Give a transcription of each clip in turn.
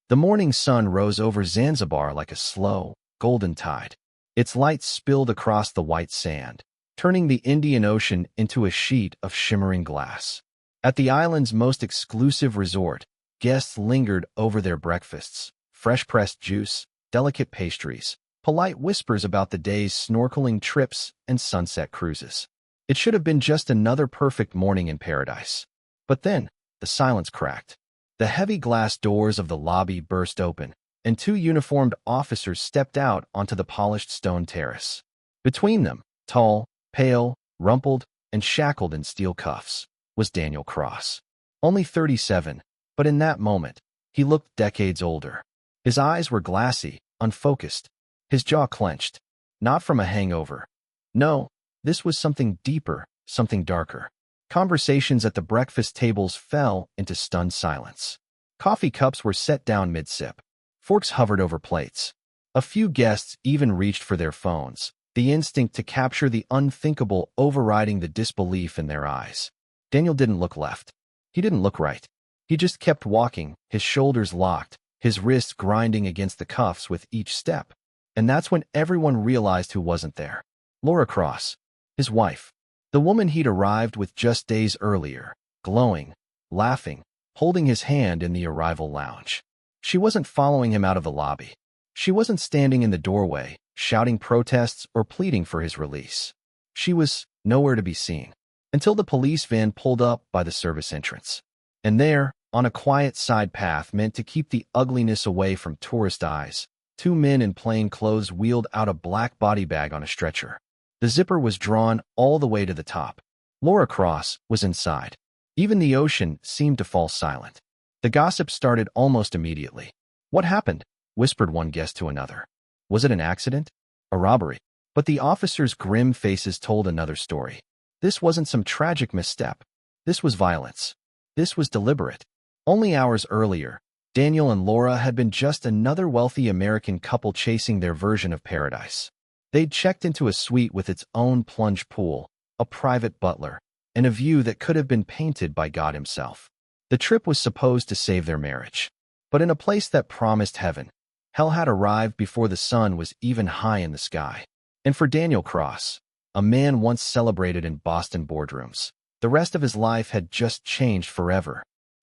The morning sun rose over Zanzibar like a slow, golden tide. Its light spilled across the white sand, turning the Indian Ocean into a sheet of shimmering glass. At the island's most exclusive resort, guests lingered over their breakfasts, fresh-pressed juice, delicate pastries, polite whispers about the day's snorkeling trips and sunset cruises. It should have been just another perfect morning in paradise. But then, the silence cracked. The heavy glass doors of the lobby burst open, and two uniformed officers stepped out onto the polished stone terrace. Between them, tall, pale, rumpled, and shackled in steel cuffs, was Daniel Cross. Only 37, but in that moment, he looked decades older. His eyes were glassy, unfocused, his jaw clenched. Not from a hangover. No, this was something deeper, something darker. Conversations at the breakfast tables fell into stunned silence. Coffee cups were set down mid-sip. Forks hovered over plates. A few guests even reached for their phones, the instinct to capture the unthinkable overriding the disbelief in their eyes. Daniel didn't look left. He didn't look right. He just kept walking, his shoulders locked, his wrists grinding against the cuffs with each step. And that's when everyone realized who wasn't there. Laura Cross, his wife. The woman he'd arrived with just days earlier, glowing, laughing, holding his hand in the arrival lounge. She wasn't following him out of the lobby. She wasn't standing in the doorway, shouting protests or pleading for his release. She was nowhere to be seen, until the police van pulled up by the service entrance. And there, on a quiet side path meant to keep the ugliness away from tourist eyes, two men in plain clothes wheeled out a black body bag on a stretcher. The zipper was drawn all the way to the top. Laura Cross was inside. Even the ocean seemed to fall silent. The gossip started almost immediately. "What happened?" whispered one guest to another. "Was it an accident? A robbery?" But the officers' grim faces told another story. This wasn't some tragic misstep. This was violence. This was deliberate. Only hours earlier, Daniel and Laura had been just another wealthy American couple chasing their version of paradise. They'd checked into a suite with its own plunge pool, a private butler, and a view that could have been painted by God himself. The trip was supposed to save their marriage. But in a place that promised heaven, hell had arrived before the sun was even high in the sky. And for Daniel Cross, a man once celebrated in Boston boardrooms, the rest of his life had just changed forever.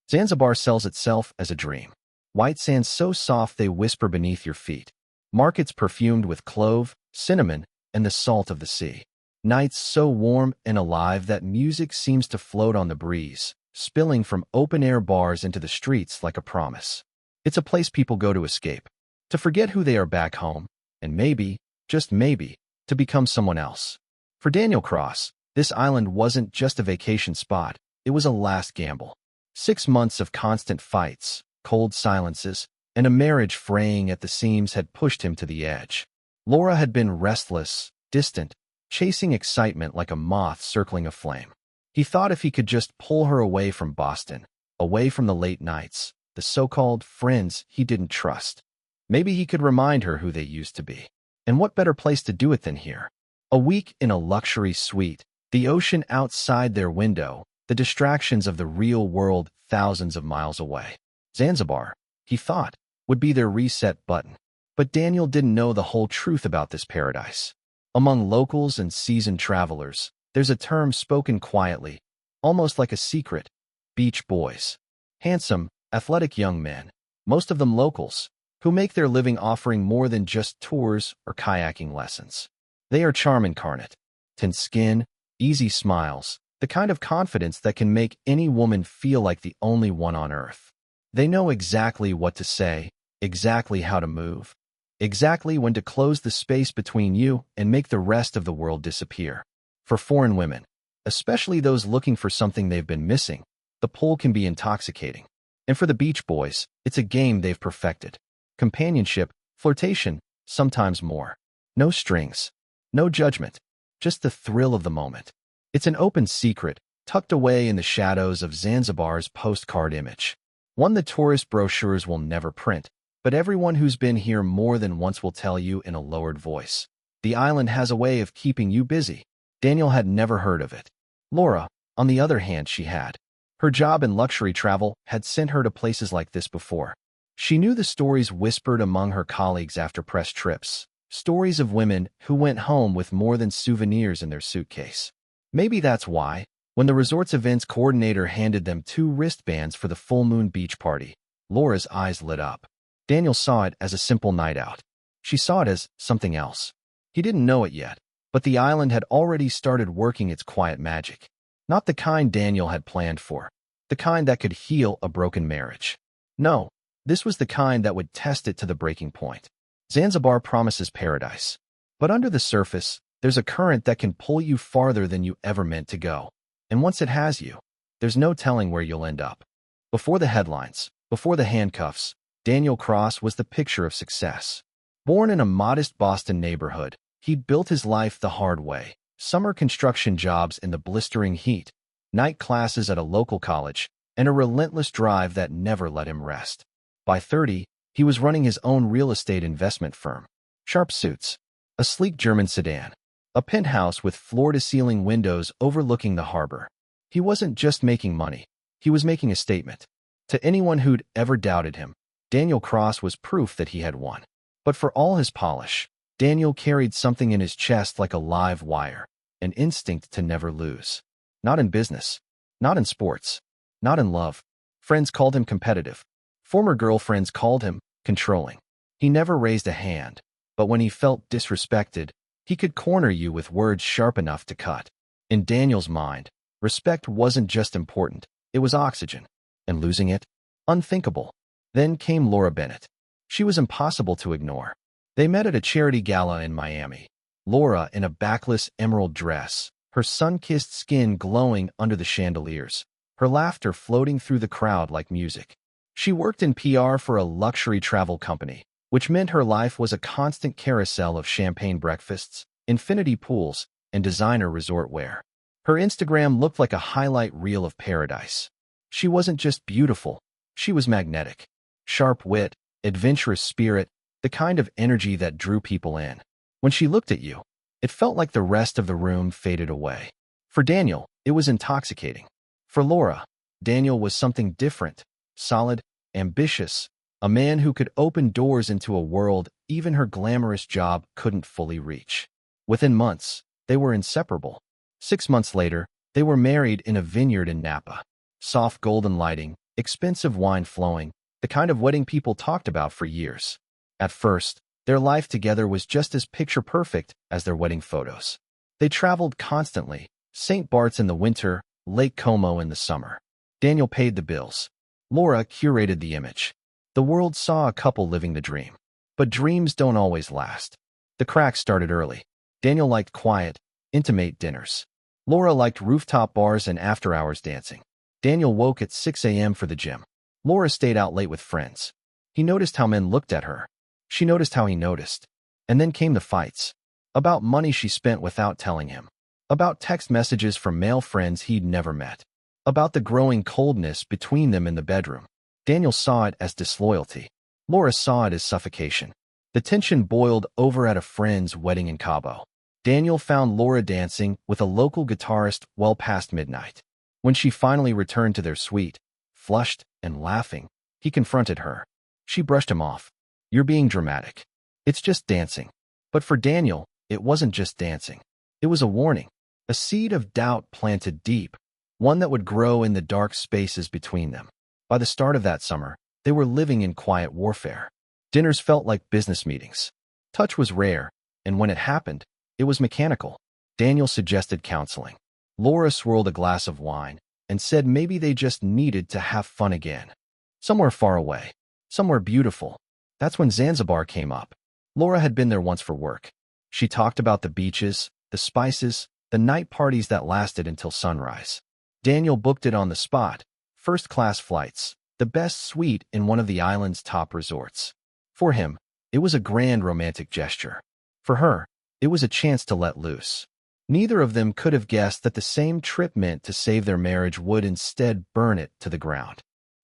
Zanzibar sells itself as a dream. White sands so soft they whisper beneath your feet. Markets perfumed with clove, cinnamon, and the salt of the sea. Nights so warm and alive that music seems to float on the breeze, spilling from open-air bars into the streets like a promise. It's a place people go to escape, to forget who they are back home, and maybe, just maybe, to become someone else. For Daniel Cross, this island wasn't just a vacation spot, it was a last gamble. 6 months of constant fights, cold silences, and a marriage fraying at the seams had pushed him to the edge. Laura had been restless, distant, chasing excitement like a moth circling a flame. He thought if he could just pull her away from Boston, away from the late nights, the so-called friends he didn't trust, maybe he could remind her who they used to be. And what better place to do it than here? A week in a luxury suite, the ocean outside their window, the distractions of the real world thousands of miles away. Zanzibar, he thought, would be their reset button. But Daniel didn't know the whole truth about this paradise. Among locals and seasoned travelers, there's a term spoken quietly, almost like a secret: beach boys. Handsome, athletic young men, most of them locals, who make their living offering more than just tours or kayaking lessons. They are charm incarnate. Tanned skin, easy smiles, the kind of confidence that can make any woman feel like the only one on earth. They know exactly what to say, exactly how to move, exactly when to close the space between you and make the rest of the world disappear. For foreign women, especially those looking for something they've been missing, the pull can be intoxicating. And for the beach boys, it's a game they've perfected. Companionship, flirtation, sometimes more. No strings, no judgment, just the thrill of the moment. It's an open secret, tucked away in the shadows of Zanzibar's postcard image. One the tourist brochures will never print, but everyone who's been here more than once will tell you in a lowered voice. The island has a way of keeping you busy. Daniel had never heard of it. Laura, on the other hand, she had. Her job in luxury travel had sent her to places like this before. She knew the stories whispered among her colleagues after press trips, stories of women who went home with more than souvenirs in their suitcase. Maybe that's why, when the resort's events coordinator handed them 2 wristbands for the full moon beach party, Laura's eyes lit up. Daniel saw it as a simple night out. She saw it as something else. He didn't know it yet, but the island had already started working its quiet magic. Not the kind Daniel had planned for, the kind that could heal a broken marriage. No, this was the kind that would test it to the breaking point. Zanzibar promises paradise. But under the surface, there's a current that can pull you farther than you ever meant to go. And once it has you, there's no telling where you'll end up. Before the headlines, before the handcuffs, Daniel Cross was the picture of success. Born in a modest Boston neighborhood, he'd built his life the hard way. Summer construction jobs in the blistering heat, night classes at a local college, and a relentless drive that never let him rest. By 30, he was running his own real estate investment firm. Sharp suits, a sleek German sedan, a penthouse with floor-to-ceiling windows overlooking the harbor. He wasn't just making money, he was making a statement. To anyone who'd ever doubted him, Daniel Cross was proof that he had won. But for all his polish, Daniel carried something in his chest like a live wire, an instinct to never lose. Not in business, not in sports, not in love. Friends called him competitive. Former girlfriends called him controlling. He never raised a hand, but when he felt disrespected, he could corner you with words sharp enough to cut. In Daniel's mind, respect wasn't just important, it was oxygen. And losing it? Unthinkable. Then came Laura Bennett. She was impossible to ignore. They met at a charity gala in Miami. Laura in a backless emerald dress, her sun-kissed skin glowing under the chandeliers, her laughter floating through the crowd like music. She worked in PR for a luxury travel company, which meant her life was a constant carousel of champagne breakfasts, infinity pools, and designer resort wear. Her Instagram looked like a highlight reel of paradise. She wasn't just beautiful, she was magnetic. Sharp wit, adventurous spirit, the kind of energy that drew people in. When she looked at you, it felt like the rest of the room faded away. For Daniel, it was intoxicating. For Laura, Daniel was something different, solid, ambitious, a man who could open doors into a world even her glamorous job couldn't fully reach. Within months, they were inseparable. 6 months later, they were married in a vineyard in Napa. Soft golden lighting, expensive wine flowing, the kind of wedding people talked about for years. At first, their life together was just as picture-perfect as their wedding photos. They traveled constantly, St. Bart's in the winter, Lake Como in the summer. Daniel paid the bills. Laura curated the image. The world saw a couple living the dream. But dreams don't always last. The cracks started early. Daniel liked quiet, intimate dinners. Laura liked rooftop bars and after-hours dancing. Daniel woke at 6 a.m. for the gym. Laura stayed out late with friends. He noticed how men looked at her. She noticed how he noticed. And then came the fights. About money she spent without telling him. About text messages from male friends he'd never met. About the growing coldness between them in the bedroom. Daniel saw it as disloyalty. Laura saw it as suffocation. The tension boiled over at a friend's wedding in Cabo. Daniel found Laura dancing with a local guitarist well past midnight. When she finally returned to their suite, flushed and laughing, he confronted her. She brushed him off. "You're being dramatic. It's just dancing." But for Daniel, it wasn't just dancing. It was a warning, a seed of doubt planted deep, one that would grow in the dark spaces between them. By the start of that summer, they were living in quiet warfare. Dinners felt like business meetings. Touch was rare, and when it happened, it was mechanical. Daniel suggested counseling. Laura swirled a glass of wine and said maybe they just needed to have fun again. Somewhere far away, somewhere beautiful. That's when Zanzibar came up. Laura had been there once for work. She talked about the beaches, the spices, the night parties that lasted until sunrise. Daniel booked it on the spot, first-class flights, the best suite in one of the island's top resorts. For him, it was a grand romantic gesture. For her, it was a chance to let loose. Neither of them could have guessed that the same trip meant to save their marriage would instead burn it to the ground.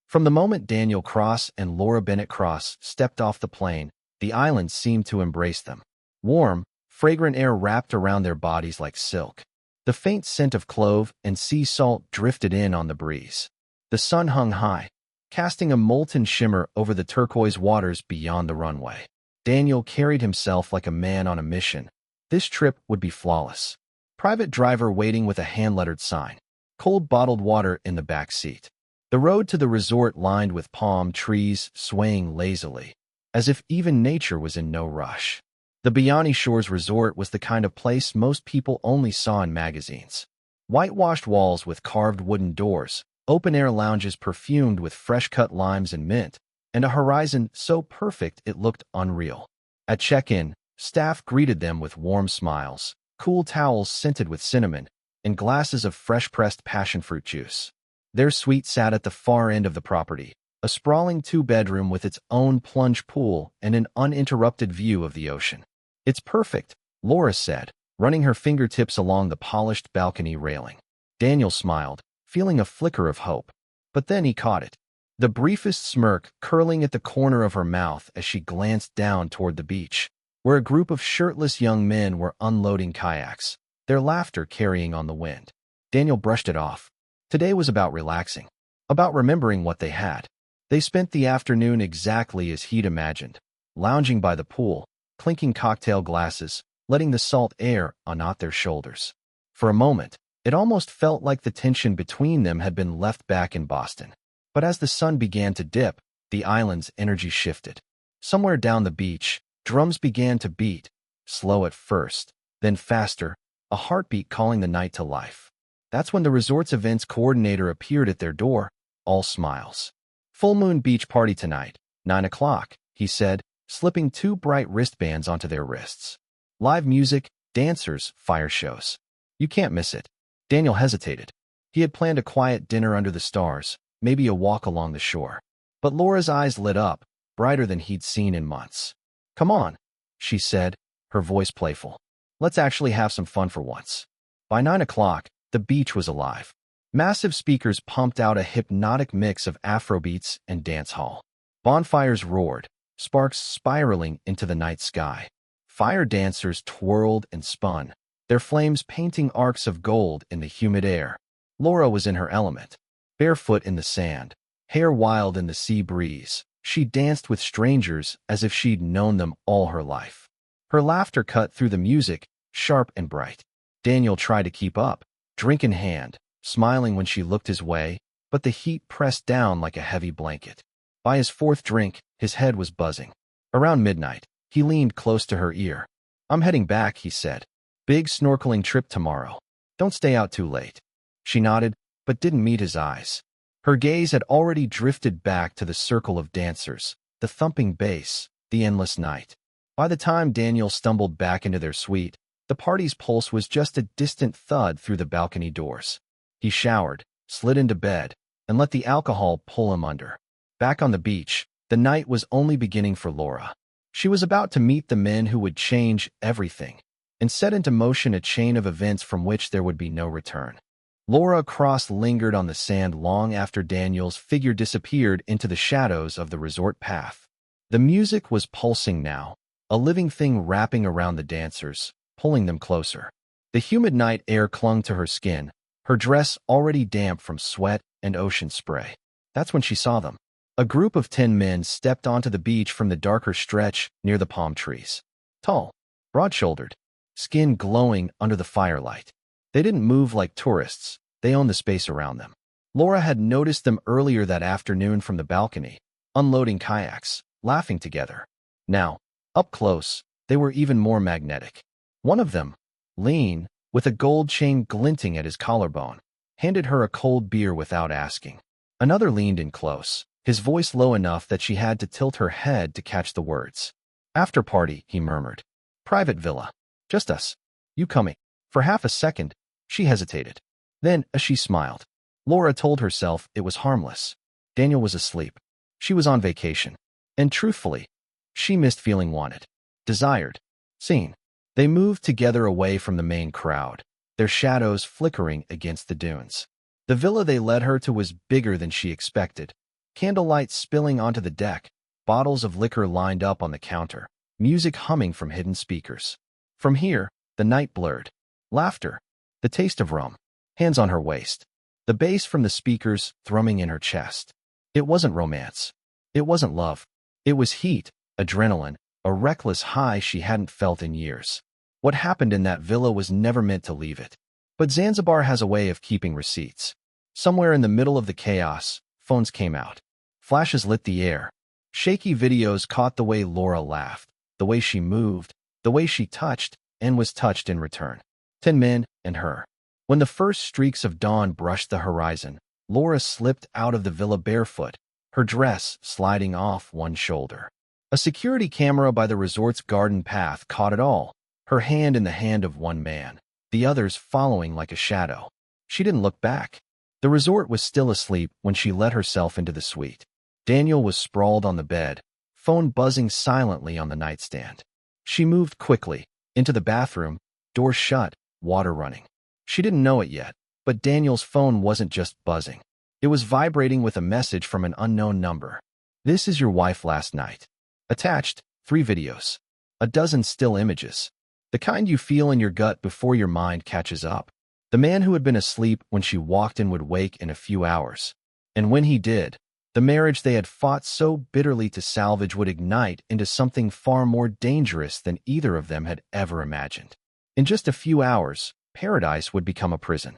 From the moment Daniel Cross and Laura Bennett Cross stepped off the plane, the island seemed to embrace them. Warm, fragrant air wrapped around their bodies like silk. The faint scent of clove and sea salt drifted in on the breeze. The sun hung high, casting a molten shimmer over the turquoise waters beyond the runway. Daniel carried himself like a man on a mission. This trip would be flawless. Private driver waiting with a hand-lettered sign. Cold bottled water in the back seat. The road to the resort lined with palm trees swaying lazily, as if even nature was in no rush. The Beyond Shores Resort was the kind of place most people only saw in magazines. Whitewashed walls with carved wooden doors, open-air lounges perfumed with fresh-cut limes and mint, and a horizon so perfect it looked unreal. At check-in, staff greeted them with warm smiles, cool towels scented with cinnamon, and glasses of fresh-pressed passion-fruit juice. Their suite sat at the far end of the property, a sprawling two-bedroom with its own plunge pool and an uninterrupted view of the ocean. "It's perfect," Laura said, running her fingertips along the polished balcony railing. Daniel smiled, feeling a flicker of hope. But then he caught it. The briefest smirk curling at the corner of her mouth as she glanced down toward the beach, where a group of shirtless young men were unloading kayaks, their laughter carrying on the wind. Daniel brushed it off. Today was about relaxing, about remembering what they had. They spent the afternoon exactly as he'd imagined, lounging by the pool, clinking cocktail glasses, letting the salt air unknot their shoulders. For a moment, it almost felt like the tension between them had been left back in Boston. But as the sun began to dip, the island's energy shifted. Somewhere down the beach, drums began to beat, slow at first, then faster, a heartbeat calling the night to life. That's when the resort's events coordinator appeared at their door, all smiles. "Full moon beach party tonight, 9 o'clock, he said, slipping two bright wristbands onto their wrists. "Live music, dancers, fire shows. You can't miss it." Daniel hesitated. He had planned a quiet dinner under the stars, maybe a walk along the shore. But Laura's eyes lit up, brighter than he'd seen in months. "Come on," she said, her voice playful. "Let's actually have some fun for once." By 9 o'clock, the beach was alive. Massive speakers pumped out a hypnotic mix of Afrobeats and dancehall. Bonfires roared, sparks spiraling into the night sky. Fire dancers twirled and spun, their flames painting arcs of gold in the humid air. Laura was in her element. Barefoot in the sand, hair wild in the sea breeze, she danced with strangers as if she'd known them all her life. Her laughter cut through the music, sharp and bright. Daniel tried to keep up, drink in hand, smiling when she looked his way, but the heat pressed down like a heavy blanket. By his fourth drink, his head was buzzing. Around midnight, he leaned close to her ear. "I'm heading back," he said. "Big snorkeling trip tomorrow. Don't stay out too late." She nodded, but didn't meet his eyes. Her gaze had already drifted back to the circle of dancers, the thumping bass, the endless night. By the time Daniel stumbled back into their suite, the party's pulse was just a distant thud through the balcony doors. He showered, slid into bed, and let the alcohol pull him under. Back on the beach, the night was only beginning for Laura. She was about to meet the men who would change everything and set into motion a chain of events from which there would be no return. Laura lingered on the sand long after Daniel's figure disappeared into the shadows of the resort path. The music was pulsing now, a living thing wrapping around the dancers, pulling them closer. The humid night air clung to her skin, her dress already damp from sweat and ocean spray. That's when she saw them. A group of 10 men stepped onto the beach from the darker stretch near the palm trees. Tall, broad-shouldered, skin glowing under the firelight. They didn't move like tourists, they owned the space around them. Laura had noticed them earlier that afternoon from the balcony, unloading kayaks, laughing together. Now, up close, they were even more magnetic. One of them, lean, with a gold chain glinting at his collarbone, handed her a cold beer without asking. Another leaned in close, his voice low enough that she had to tilt her head to catch the words. "After party," he murmured. "Private villa. Just us. You coming?" For half a second, she hesitated. Then, as she smiled, Laura told herself it was harmless. Daniel was asleep. She was on vacation. And truthfully, she missed feeling wanted, desired, seen. They moved together away from the main crowd, their shadows flickering against the dunes. The villa they led her to was bigger than she expected. Candlelight spilling onto the deck, bottles of liquor lined up on the counter, music humming from hidden speakers. From here, the night blurred. Laughter, the taste of rum, hands on her waist, the bass from the speakers thrumming in her chest. It wasn't romance. It wasn't love. It was heat, adrenaline, a reckless high she hadn't felt in years. What happened in that villa was never meant to leave it. But Zanzibar has a way of keeping receipts. Somewhere in the middle of the chaos, phones came out. Flashes lit the air. Shaky videos caught the way Laura laughed, the way she moved, the way she touched and was touched in return. 10 men and her. When the first streaks of dawn brushed the horizon, Laura slipped out of the villa barefoot, her dress sliding off one shoulder. A security camera by the resort's garden path caught it all, her hand in the hand of one man, the others following like a shadow. She didn't look back. The resort was still asleep when she let herself into the suite. Daniel was sprawled on the bed, phone buzzing silently on the nightstand. She moved quickly, into the bathroom, door shut, water running. She didn't know it yet, but Daniel's phone wasn't just buzzing. It was vibrating with a message from an unknown number. "This is your wife last night." Attached, 3 videos. A dozen still images. The kind you feel in your gut before your mind catches up. The man who had been asleep when she walked in would wake in a few hours. And when he did, the marriage they had fought so bitterly to salvage would ignite into something far more dangerous than either of them had ever imagined. In just a few hours, paradise would become a prison.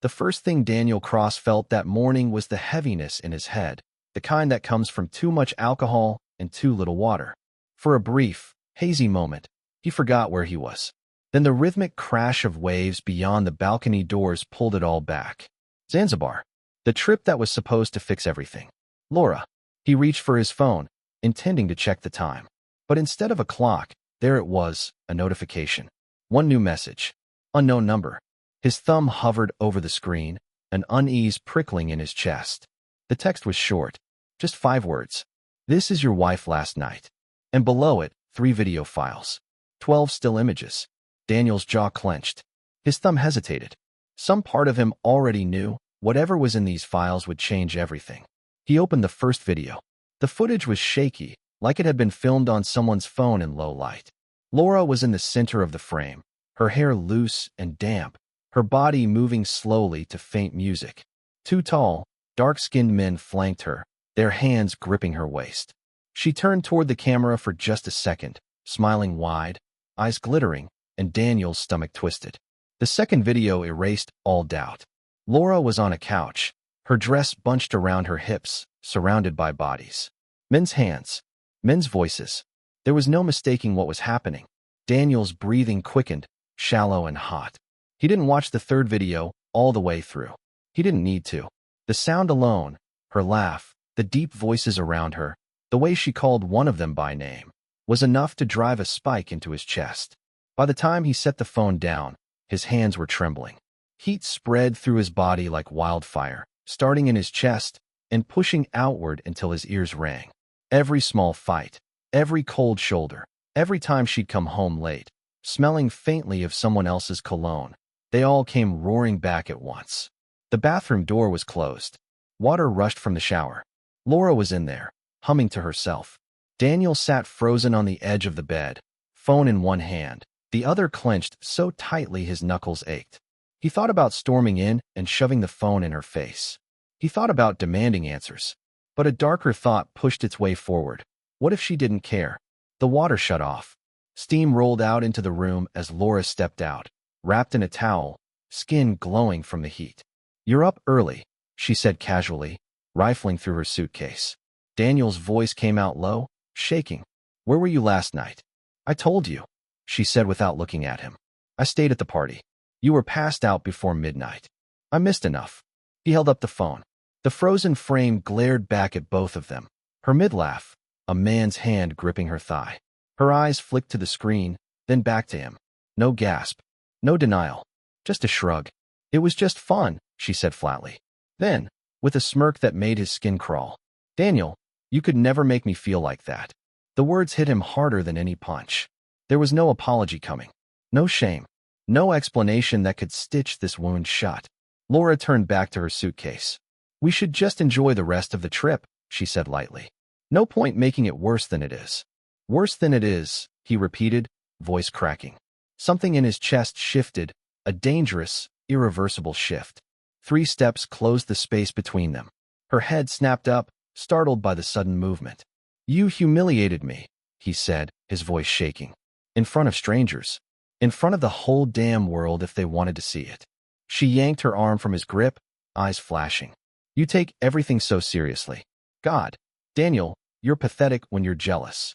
The first thing Daniel Cross felt that morning was the heaviness in his head, the kind that comes from too much alcohol and too little water. For a brief, hazy moment, he forgot where he was. Then the rhythmic crash of waves beyond the balcony doors pulled it all back. Zanzibar. The trip that was supposed to fix everything. Laura. He reached for his phone, intending to check the time. But instead of a clock, there it was, a notification. One new message. Unknown number. His thumb hovered over the screen, an unease prickling in his chest. The text was short, just 5 words. "This is your wife last night." And below it, 3 video files. 12 still images. Daniel's jaw clenched. His thumb hesitated. Some part of him already knew whatever was in these files would change everything. He opened the first video. The footage was shaky, like it had been filmed on someone's phone in low light. Laura was in the center of the frame, her hair loose and damp, her body moving slowly to faint music. 2 tall, dark-skinned men flanked her, their hands gripping her waist. She turned toward the camera for just a second, smiling wide, eyes glittering, and Daniel's stomach twisted. The second video erased all doubt. Laura was on a couch, her dress bunched around her hips, surrounded by bodies. Men's hands. Men's voices. There was no mistaking what was happening. Daniel's breathing quickened, shallow and hot. He didn't watch the third video all the way through. He didn't need to. The sound alone, her laugh, the deep voices around her, the way she called one of them by name, was enough to drive a spike into his chest. By the time he set the phone down, his hands were trembling. Heat spread through his body like wildfire, starting in his chest and pushing outward until his ears rang. Every small fight, every cold shoulder, every time she'd come home late, smelling faintly of someone else's cologne, they all came roaring back at once. The bathroom door was closed. Water rushed from the shower. Laura was in there, humming to herself. Daniel sat frozen on the edge of the bed, phone in one hand, the other clenched so tightly his knuckles ached. He thought about storming in and shoving the phone in her face. He thought about demanding answers. But a darker thought pushed its way forward. What if she didn't care? The water shut off. Steam rolled out into the room as Laura stepped out, wrapped in a towel, skin glowing from the heat. "You're up early," she said casually, rifling through her suitcase. Daniel's voice came out low, shaking. "Where were you last night?" "I told you," she said without looking at him. "I stayed at the party. You were passed out before midnight. I missed enough." He held up the phone. The frozen frame glared back at both of them. Her mid-laugh, a man's hand gripping her thigh. Her eyes flicked to the screen, then back to him. No gasp. No denial. Just a shrug. "It was just fun," she said flatly. Then, with a smirk that made his skin crawl, "Daniel, you could never make me feel like that." The words hit him harder than any punch. There was no apology coming. No shame. No explanation that could stitch this wound shut. Laura turned back to her suitcase. "We should just enjoy the rest of the trip," she said lightly. "No point making it worse than it is." "Worse than it is," he repeated, voice cracking. Something in his chest shifted, a dangerous, irreversible shift. 3 steps closed the space between them. Her head snapped up, startled by the sudden movement. "You humiliated me," he said, his voice shaking. "In front of strangers. In front of the whole damn world if they wanted to see it." She yanked her arm from his grip, eyes flashing. "You take everything so seriously. God, Daniel, you're pathetic when you're jealous."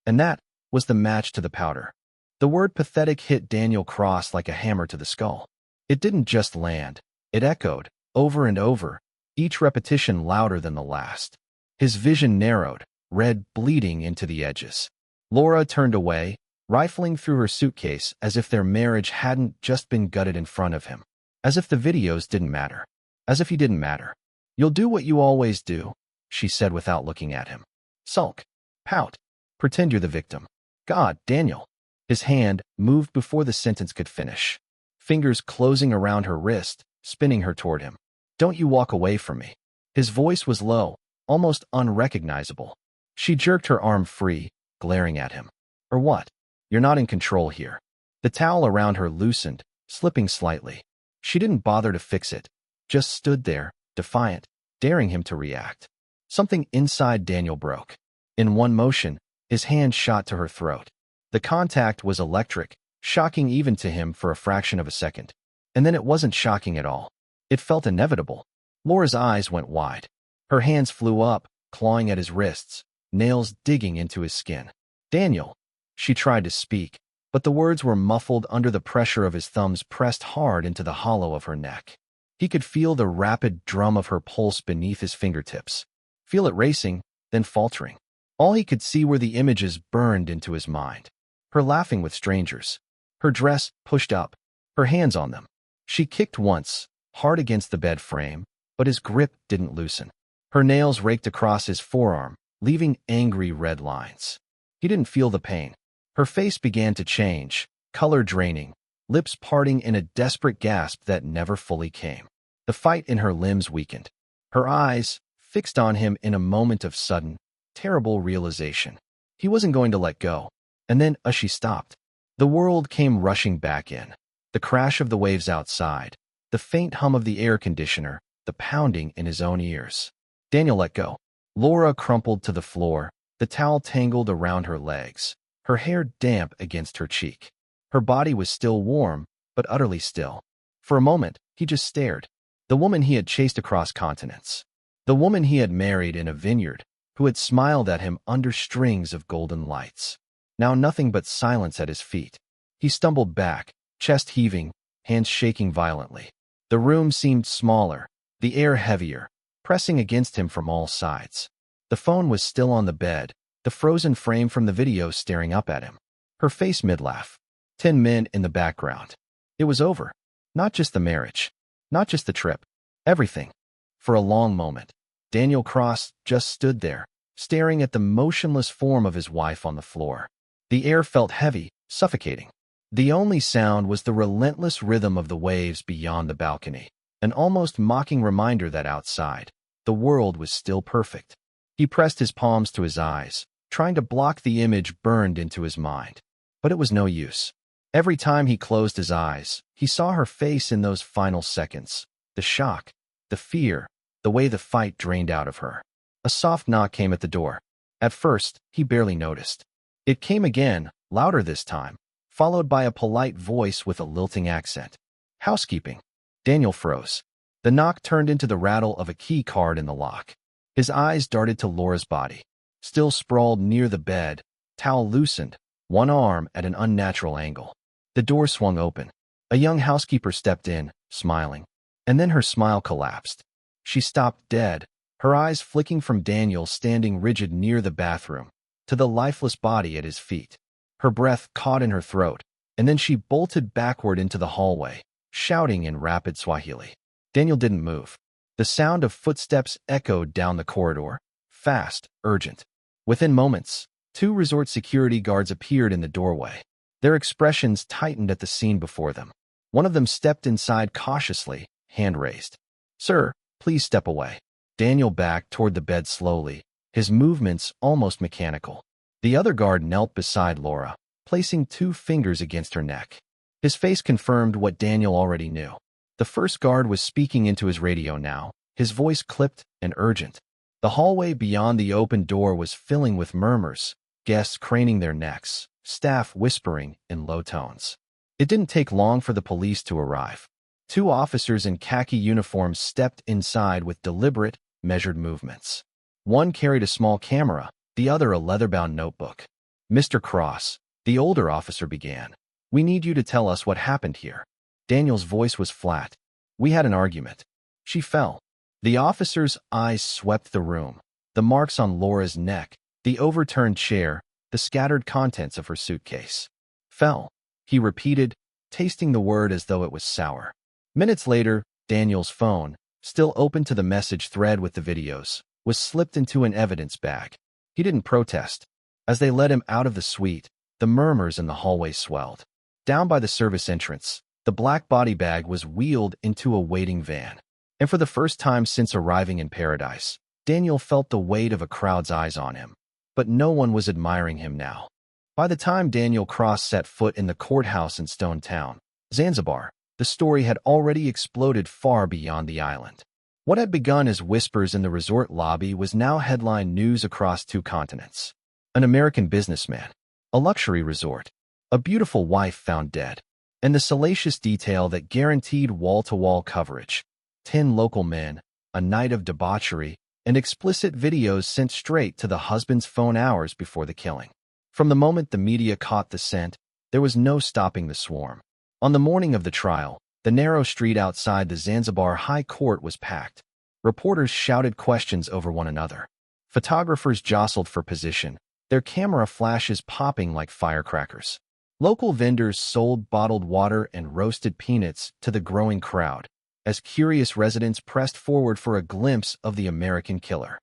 And that was the match to the powder. The word pathetic hit Daniel Cross like a hammer to the skull. It didn't just land. It echoed, over and over, each repetition louder than the last. His vision narrowed, red bleeding into the edges. Laura turned away, rifling through her suitcase as if their marriage hadn't just been gutted in front of him. As if the videos didn't matter. As if he didn't matter. "You'll do what you always do," she said without looking at him. "Sulk. Pout. Pretend you're the victim." "God, Daniel." His hand moved before the sentence could finish. Fingers closing around her wrist, spinning her toward him. "Don't you walk away from me." His voice was low, almost unrecognizable. She jerked her arm free, glaring at him. "Or what? You're not in control here." The towel around her loosened, slipping slightly. She didn't bother to fix it, just stood there, defiant, daring him to react. Something inside Daniel broke. In one motion, his hand shot to her throat. The contact was electric, shocking even to him for a fraction of a second. And then it wasn't shocking at all. It felt inevitable. Laura's eyes went wide. Her hands flew up, clawing at his wrists, nails digging into his skin. "Daniel." She tried to speak, but the words were muffled under the pressure of his thumbs pressed hard into the hollow of her neck. He could feel the rapid drum of her pulse beneath his fingertips. Feel it racing, then faltering. All he could see were the images burned into his mind. Her laughing with strangers. Her dress pushed up, her hands on them. She kicked once, hard against the bed frame, but his grip didn't loosen. Her nails raked across his forearm, leaving angry red lines. He didn't feel the pain. Her face began to change, color draining, lips parting in a desperate gasp that never fully came. The fight in her limbs weakened. Her eyes, fixed on him in a moment of sudden, terrible realization. He wasn't going to let go. And then, as she stopped, the world came rushing back in. The crash of the waves outside, the faint hum of the air conditioner, the pounding in his own ears. Daniel let go. Laura crumpled to the floor, the towel tangled around her legs, her hair damp against her cheek. Her body was still warm, but utterly still. For a moment, he just stared. The woman he had chased across continents. The woman he had married in a vineyard, who had smiled at him under strings of golden lights. Now nothing but silence at his feet. He stumbled back, chest heaving, hands shaking violently. The room seemed smaller, the air heavier, pressing against him from all sides. The phone was still on the bed, the frozen frame from the video staring up at him. Her face mid-laugh. 10 men in the background. It was over. Not just the marriage. Not just the trip. Everything. For a long moment, Daniel Cross just stood there, staring at the motionless form of his wife on the floor. The air felt heavy, suffocating. The only sound was the relentless rhythm of the waves beyond the balcony, an almost mocking reminder that outside, the world was still perfect. He pressed his palms to his eyes, trying to block the image burned into his mind. But it was no use. Every time he closed his eyes, he saw her face in those final seconds. The shock, the fear, the way the fight drained out of her. A soft knock came at the door. At first, he barely noticed. It came again, louder this time, followed by a polite voice with a lilting accent. "Housekeeping." Daniel froze. The knock turned into the rattle of a key card in the lock. His eyes darted to Laura's body. Still sprawled near the bed, towel loosened, one arm at an unnatural angle. The door swung open. A young housekeeper stepped in, smiling. And then her smile collapsed. She stopped dead, her eyes flicking from Daniel standing rigid near the bathroom, to the lifeless body at his feet. Her breath caught in her throat, and then she bolted backward into the hallway, shouting in rapid Swahili. Daniel didn't move. The sound of footsteps echoed down the corridor, fast, urgent. Within moments, 2 resort security guards appeared in the doorway. Their expressions tightened at the scene before them. One of them stepped inside cautiously, hand raised. "Sir, please step away." Daniel backed toward the bed slowly, his movements almost mechanical. The other guard knelt beside Laura, placing 2 fingers against her neck. His face confirmed what Daniel already knew. The first guard was speaking into his radio now, his voice clipped and urgent. The hallway beyond the open door was filling with murmurs, guests craning their necks, staff whispering in low tones. It didn't take long for the police to arrive. Two officers in khaki uniforms stepped inside with deliberate, measured movements. One carried a small camera, the other a leather-bound notebook. "Mr. Cross," the older officer began, "we need you to tell us what happened here." Daniel's voice was flat. "We had an argument. She fell." The officer's eyes swept the room. The marks on Laura's neck, the overturned chair, the scattered contents of her suitcase. "Fell," he repeated, tasting the word as though it was sour. Minutes later, Daniel's phone, still open to the message thread with the videos, was slipped into an evidence bag. He didn't protest. As they led him out of the suite, the murmurs in the hallway swelled. Down by the service entrance, the black body bag was wheeled into a waiting van. And for the first time since arriving in paradise, Daniel felt the weight of a crowd's eyes on him. But no one was admiring him now. By the time Daniel Cross set foot in the courthouse in Stone Town, Zanzibar, the story had already exploded far beyond the island. What had begun as whispers in the resort lobby was now headline news across 2 continents. An American businessman, a luxury resort, a beautiful wife found dead, and the salacious detail that guaranteed wall-to-wall coverage. 10 local men, a night of debauchery, and explicit videos sent straight to the husband's phone hours before the killing. From the moment the media caught the scent, there was no stopping the swarm. On the morning of the trial, the narrow street outside the Zanzibar High Court was packed. Reporters shouted questions over one another. Photographers jostled for position, their camera flashes popping like firecrackers. Local vendors sold bottled water and roasted peanuts to the growing crowd, as curious residents pressed forward for a glimpse of the American killer.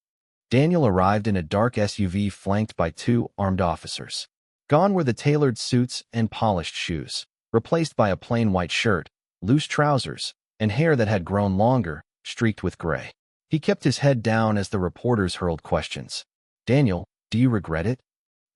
Daniel arrived in a dark SUV flanked by 2 armed officers. Gone were the tailored suits and polished shoes, replaced by a plain white shirt, loose trousers, and hair that had grown longer, streaked with gray. He kept his head down as the reporters hurled questions. "Daniel, do you regret it?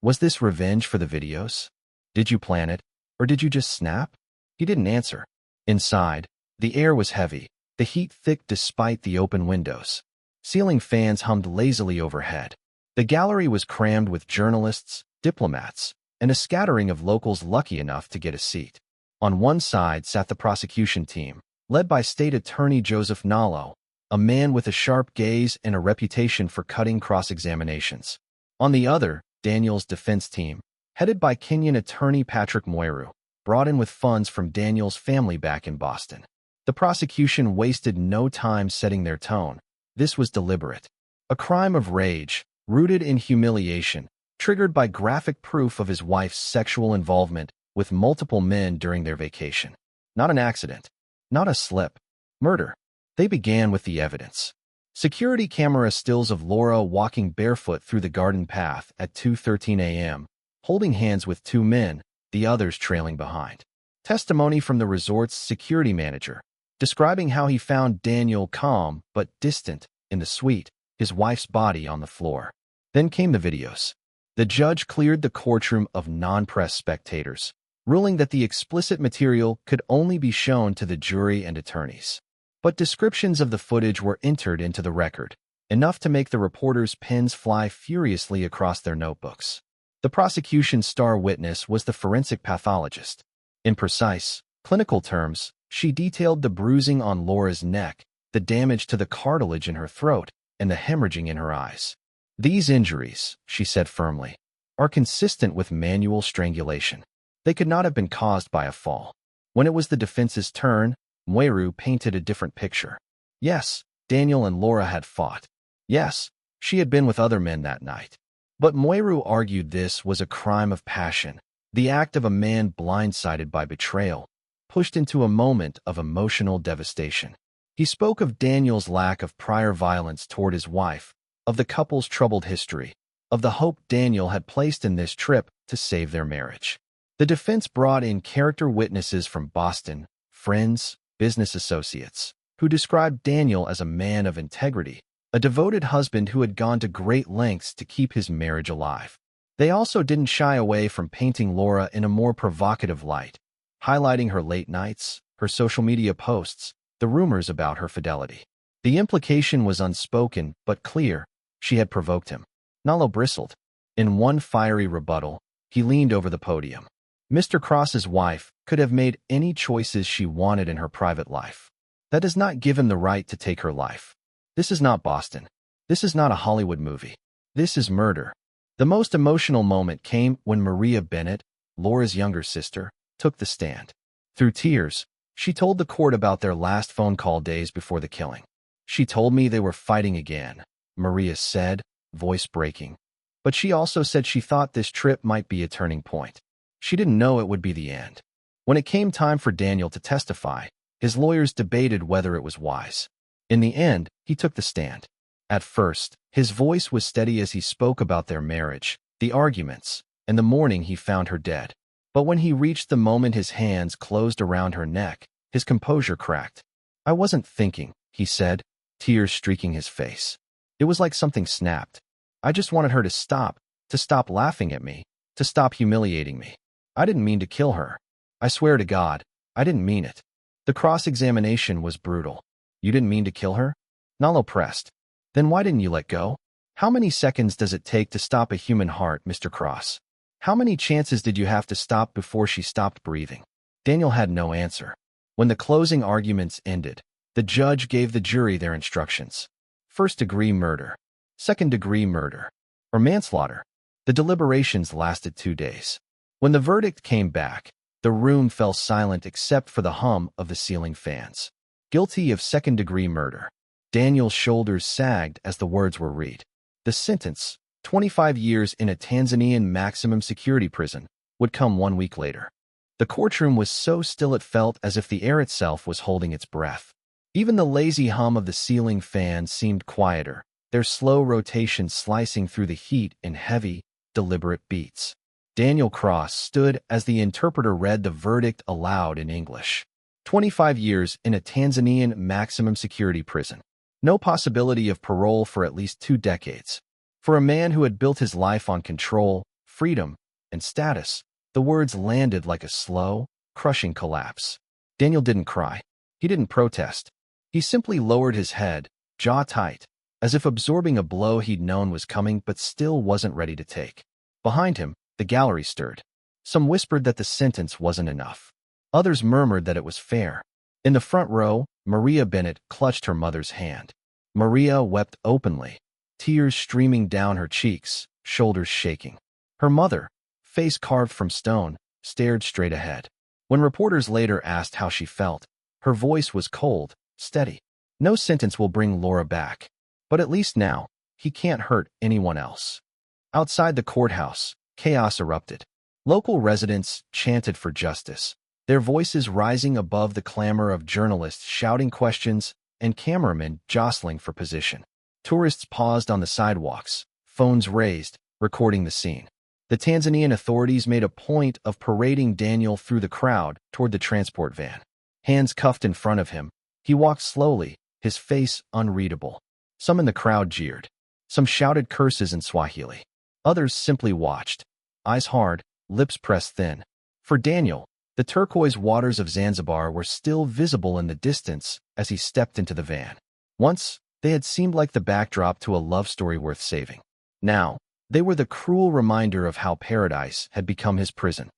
Was this revenge for the videos? Did you plan it, or did you just snap?" He didn't answer. Inside, the air was heavy, the heat thick despite the open windows. Ceiling fans hummed lazily overhead. The gallery was crammed with journalists, diplomats, and a scattering of locals lucky enough to get a seat. On one side sat the prosecution team, led by State Attorney Joseph Nallo, a man with a sharp gaze and a reputation for cutting cross-examinations. On the other, Daniel's defense team, headed by Kenyan attorney Patrick Moiru, brought in with funds from Daniel's family back in Boston. The prosecution wasted no time setting their tone. This was deliberate. A crime of rage, rooted in humiliation, triggered by graphic proof of his wife's sexual involvement with multiple men during their vacation. Not an accident. Not a slip. Murder. They began with the evidence. Security camera stills of Laura walking barefoot through the garden path at 2:13 a.m., holding hands with 2 men, the others trailing behind. Testimony from the resort's security manager, describing how he found Daniel calm but distant in the suite, his wife's body on the floor. Then came the videos. The judge cleared the courtroom of non-press spectators, ruling that the explicit material could only be shown to the jury and attorneys. But descriptions of the footage were entered into the record, enough to make the reporters' pens fly furiously across their notebooks. The prosecution's star witness was the forensic pathologist. In precise, clinical terms, she detailed the bruising on Laura's neck, the damage to the cartilage in her throat, and the hemorrhaging in her eyes. "These injuries," she said firmly, "are consistent with manual strangulation. They could not have been caused by a fall." When it was the defense's turn, Moiru painted a different picture. Yes, Daniel and Laura had fought. Yes, she had been with other men that night. But Moiru argued this was a crime of passion, the act of a man blindsided by betrayal, pushed into a moment of emotional devastation. He spoke of Daniel's lack of prior violence toward his wife, of the couple's troubled history, of the hope Daniel had placed in this trip to save their marriage. The defense brought in character witnesses from Boston, friends, business associates, who described Daniel as a man of integrity, a devoted husband who had gone to great lengths to keep his marriage alive. They also didn't shy away from painting Laura in a more provocative light, highlighting her late nights, her social media posts, the rumors about her fidelity. The implication was unspoken but clear. She had provoked him. Nalo bristled. In one fiery rebuttal, he leaned over the podium. Mr. Cross's wife could have made any choices she wanted in her private life. That does not give him the right to take her life. This is not Boston. This is not a Hollywood movie. This is murder. The most emotional moment came when Maria Bennett, Laura's younger sister, took the stand. Through tears, she told the court about their last phone call days before the killing. She told me they were fighting again, Maria said, voice breaking. But she also said she thought this trip might be a turning point. She didn't know it would be the end. When it came time for Daniel to testify, his lawyers debated whether it was wise. In the end, he took the stand. At first, his voice was steady as he spoke about their marriage, the arguments, and the morning he found her dead. But when he reached the moment his hands closed around her neck, his composure cracked. I wasn't thinking, he said, tears streaking his face. It was like something snapped. I just wanted her to stop laughing at me, to stop humiliating me. I didn't mean to kill her. I swear to God, I didn't mean it. The cross-examination was brutal. You didn't mean to kill her? Nalo pressed. Then why didn't you let go? How many seconds does it take to stop a human heart, Mr. Cross? How many chances did you have to stop before she stopped breathing? Daniel had no answer. When the closing arguments ended, the judge gave the jury their instructions. First-degree murder, second-degree murder, or manslaughter. The deliberations lasted 2 days. When the verdict came back, the room fell silent except for the hum of the ceiling fans. Guilty of second-degree murder. Daniel's shoulders sagged as the words were read. The sentence, 25 years in a Tanzanian maximum security prison, would come 1 week later. The courtroom was so still it felt as if the air itself was holding its breath. Even the lazy hum of the ceiling fans seemed quieter, their slow rotation slicing through the heat in heavy, deliberate beats. Daniel Cross stood as the interpreter read the verdict aloud in English. 25 years in a Tanzanian maximum security prison. No possibility of parole for at least 2 decades. For a man who had built his life on control, freedom, and status, the words landed like a slow, crushing collapse. Daniel didn't cry. He didn't protest. He simply lowered his head, jaw tight, as if absorbing a blow he'd known was coming but still wasn't ready to take. Behind him, the gallery stirred. Some whispered that the sentence wasn't enough. Others murmured that it was fair. In the front row, Maria Bennett clutched her mother's hand. Maria wept openly, tears streaming down her cheeks, shoulders shaking. Her mother, face carved from stone, stared straight ahead. When reporters later asked how she felt, her voice was cold, steady. No sentence will bring Laura back. But at least now, he can't hurt anyone else. Outside the courthouse, chaos erupted. Local residents chanted for justice, their voices rising above the clamor of journalists shouting questions and cameramen jostling for position. Tourists paused on the sidewalks, phones raised, recording the scene. The Tanzanian authorities made a point of parading Daniel through the crowd toward the transport van. Hands cuffed in front of him, he walked slowly, his face unreadable. Some in the crowd jeered. Some shouted curses in Swahili. Others simply watched, eyes hard, lips pressed thin. For Daniel, the turquoise waters of Zanzibar were still visible in the distance as he stepped into the van. Once, they had seemed like the backdrop to a love story worth saving. Now, they were the cruel reminder of how paradise had become his prison.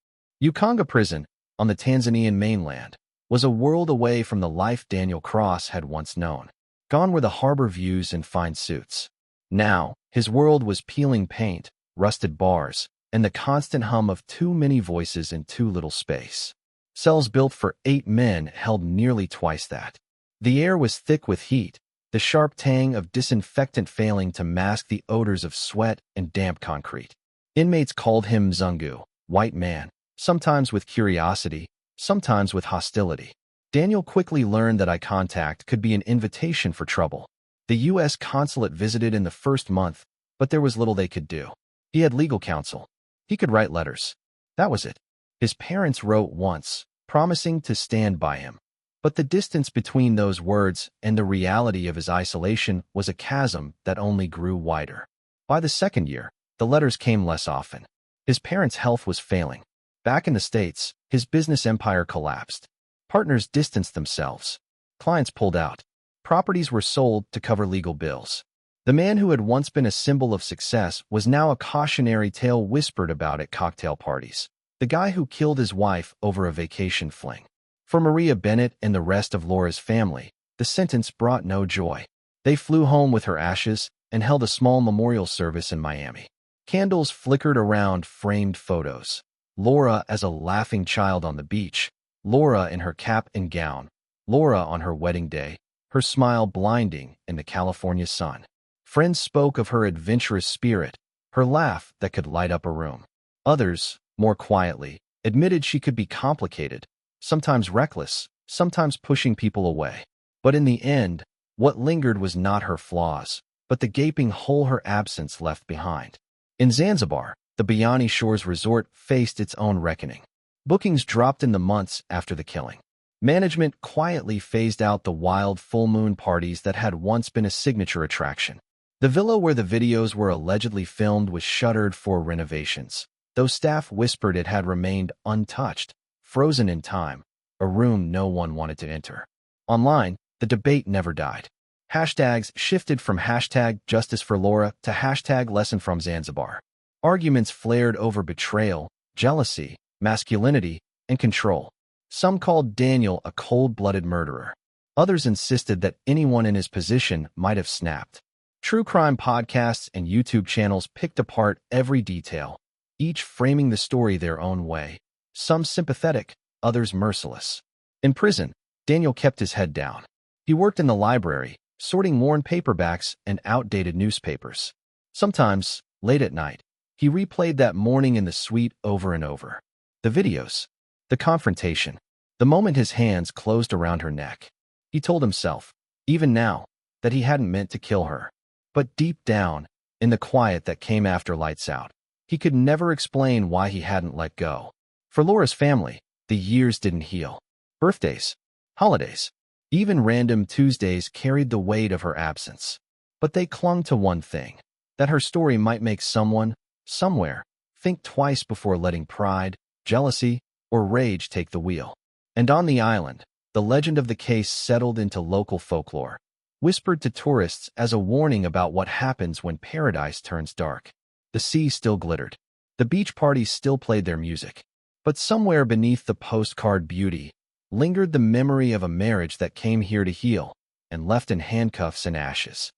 Ukanga Prison, on the Tanzanian mainland, was a world away from the life Daniel Cross had once known. Gone were the harbor views and fine suits. Now, his world was peeling paint, rusted bars, and the constant hum of too many voices in too little space. Cells built for 8 men held nearly twice that. The air was thick with heat, the sharp tang of disinfectant failing to mask the odors of sweat and damp concrete. Inmates called him Mzungu, white man, sometimes with curiosity, sometimes with hostility. Daniel quickly learned that eye contact could be an invitation for trouble. The U.S. consulate visited in the first month, but there was little they could do. He had legal counsel. He could write letters. That was it. His parents wrote once, promising to stand by him. But the distance between those words and the reality of his isolation was a chasm that only grew wider. By the second year, the letters came less often. His parents' health was failing. Back in the States, his business empire collapsed. Partners distanced themselves. Clients pulled out. Properties were sold to cover legal bills. The man who had once been a symbol of success was now a cautionary tale whispered about at cocktail parties. The guy who killed his wife over a vacation fling. For Maria Bennett and the rest of Laura's family, the sentence brought no joy. They flew home with her ashes and held a small memorial service in Miami. Candles flickered around framed photos. Laura as a laughing child on the beach, Laura in her cap and gown, Laura on her wedding day, her smile blinding in the California sun. Friends spoke of her adventurous spirit, her laugh that could light up a room. Others, more quietly, admitted she could be complicated, sometimes reckless, sometimes pushing people away. But in the end, what lingered was not her flaws, but the gaping hole her absence left behind. In Zanzibar, the Bayani Shores Resort faced its own reckoning. Bookings dropped in the months after the killing. Management quietly phased out the wild full moon parties that had once been a signature attraction. The villa where the videos were allegedly filmed was shuttered for renovations, though staff whispered it had remained untouched, frozen in time, a room no one wanted to enter. Online, the debate never died. Hashtags shifted from hashtag Justice for Laura to hashtag Lesson from Zanzibar. Arguments flared over betrayal, jealousy, masculinity, and control. Some called Daniel a cold-blooded murderer. Others insisted that anyone in his position might have snapped. True crime podcasts and YouTube channels picked apart every detail, each framing the story their own way, some sympathetic, others merciless. In prison, Daniel kept his head down. He worked in the library, sorting worn paperbacks and outdated newspapers. Sometimes, late at night, he replayed that morning in the suite over and over. The videos, the confrontation, the moment his hands closed around her neck. He told himself, even now, that he hadn't meant to kill her. But deep down, in the quiet that came after lights out, he could never explain why he hadn't let go. For Laura's family, the years didn't heal. Birthdays, holidays, even random Tuesdays carried the weight of her absence. But they clung to one thing, that her story might make someone, somewhere, think twice before letting pride, jealousy, or rage take the wheel. And on the island, the legend of the case settled into local folklore, whispered to tourists as a warning about what happens when paradise turns dark. The sea still glittered. The beach parties still played their music. But somewhere beneath the postcard beauty lingered the memory of a marriage that came here to heal and left in handcuffs and ashes.